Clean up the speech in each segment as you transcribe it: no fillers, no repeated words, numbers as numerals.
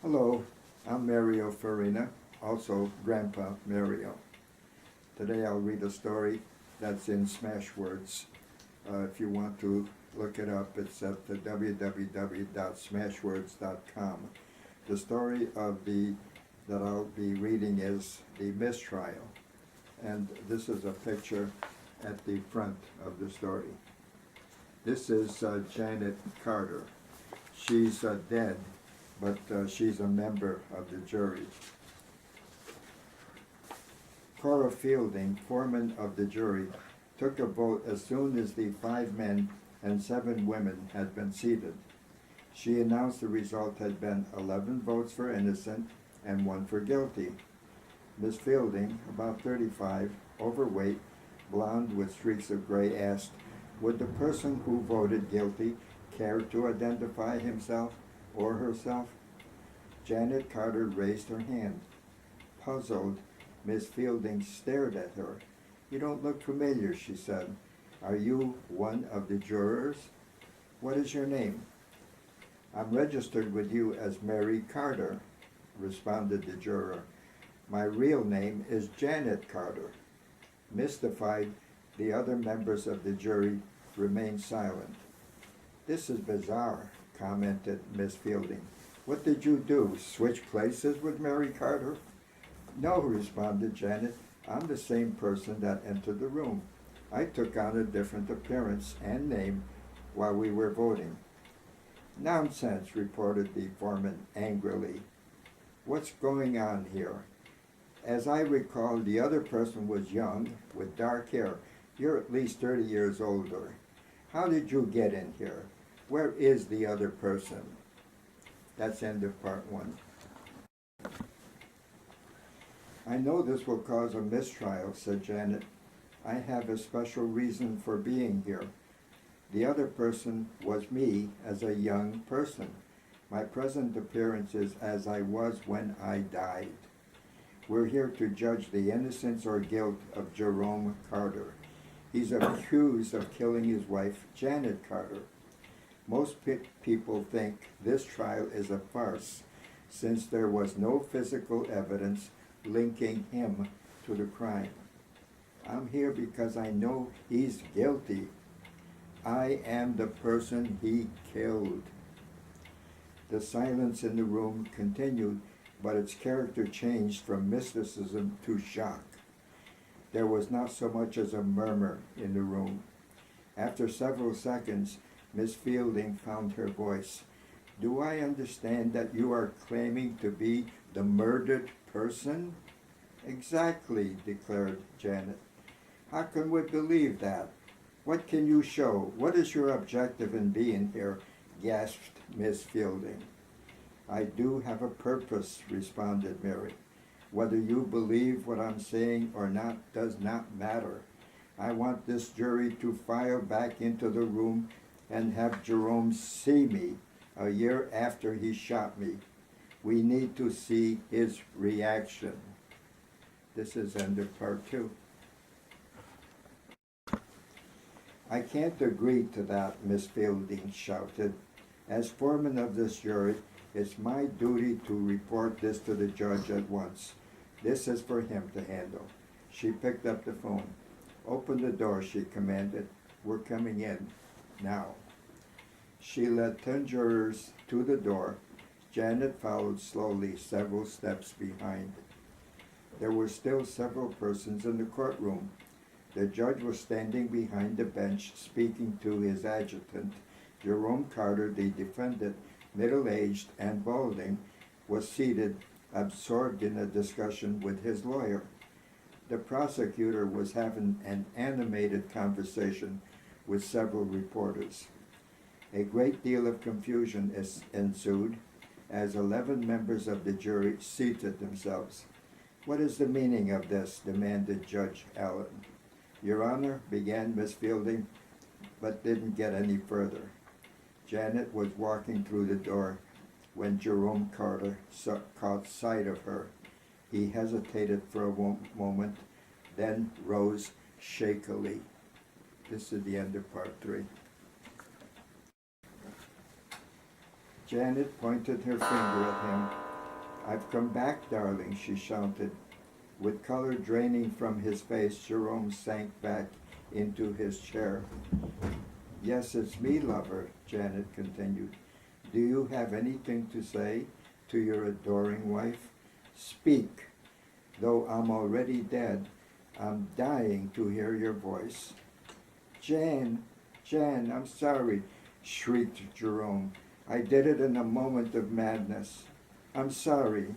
Hello, I'm Mario Farina, also Grandpa Mario. Today I'll read a story that's in Smashwords. If you want to look it up, it's at the www.smashwords.com. The story that I'll be reading is The Mistrial, and this is a picture at the front of the story. This is Janet Carter. She's dead, but she's a member of the jury. Cora Fielding, foreman of the jury, took a vote as soon as the 5 men and 7 women had been seated. She announced the result had been 11 votes for innocent and 1 for guilty. Miss Fielding, about 35, overweight, blonde with streaks of gray, asked, would the person who voted guilty care to identify himself or herself? Janet Carter raised her hand. Puzzled, Miss Fielding stared at her. You don't look familiar, she said. Are you one of the jurors? What is your name? I'm registered with you as Mary Carter, responded the juror. My real name is Janet Carter. Mystified, the other members of the jury remained silent. This is bizarre, commented Miss Fielding. What did you do, switch places with Mary Carter? No, responded Janet. I'm the same person that entered the room. I took on a different appearance and name while we were voting. Nonsense, reported the foreman angrily. What's going on here? As I recall, the other person was young, with dark hair. You're at least 30 years older. How did you get in here? Where is the other person? That's end of part 1. I know this will cause a mistrial, said Janet. I have a special reason for being here. The other person was me as a young person. My present appearance is as I was when I died. We're here to judge the innocence or guilt of Jerome Carter. He's accused of killing his wife, Janet Carter. Most people think this trial is a farce, since there was no physical evidence linking him to the crime. I'm here because I know he's guilty. I am the person he killed. The silence in the room continued, but its character changed from mysticism to shock. There was not so much as a murmur in the room. After several seconds, Miss Fielding found her voice. Do I understand that you are claiming to be the murdered person? Exactly, declared Janet. How can we believe that? What can you show? What is your objective in being here? Gasped Miss Fielding. I do have a purpose, responded Mary. Whether you believe what I'm saying or not does not matter. I want this jury to file back into the room and have Jerome see me a year after he shot me. We need to see his reaction. This is end of part 2. I can't agree to that, Miss Fielding shouted. As foreman of this jury, it's my duty to report this to the judge at once. This is for him to handle. She picked up the phone. Open the door, she commanded. We're coming in now. She led 10 jurors to the door. Janet followed slowly, several steps behind. There were still several persons in the courtroom. The judge was standing behind the bench speaking to his adjutant. Jerome Carter, the defendant, middle-aged and balding, was seated, absorbed in a discussion with his lawyer. The prosecutor was having an animated conversation with several reporters. A great deal of confusion ensued as 11 members of the jury seated themselves. What is the meaning of this? Demanded Judge Allen. Your Honor, began Miss Fielding, but didn't get any further. Janet was walking through the door when Jerome Carter caught sight of her. He hesitated for a moment, then rose shakily. This is the end of part 3. Janet pointed her finger at him. I've come back, darling, she shouted. With color draining from his face, Jerome sank back into his chair. Yes, it's me, lover, Janet continued. Do you have anything to say to your adoring wife? Speak. Though I'm already dead, I'm dying to hear your voice. Jan, I'm sorry, shrieked Jerome. I did it in a moment of madness. I'm sorry.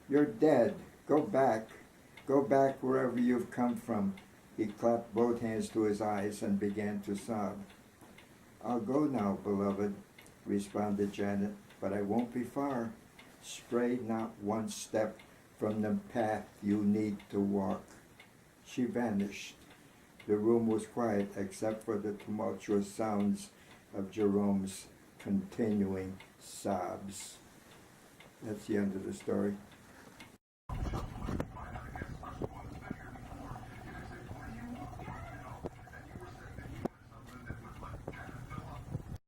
You're dead. Go back. Go back wherever you've come from. He clapped both hands to his eyes and began to sob. I'll go now, beloved, responded Janet, but I won't be far. Stray not one step from the path you need to walk. She vanished. The room was quiet except for the tumultuous sounds of Jerome's continuing sobs. That's the end of the story.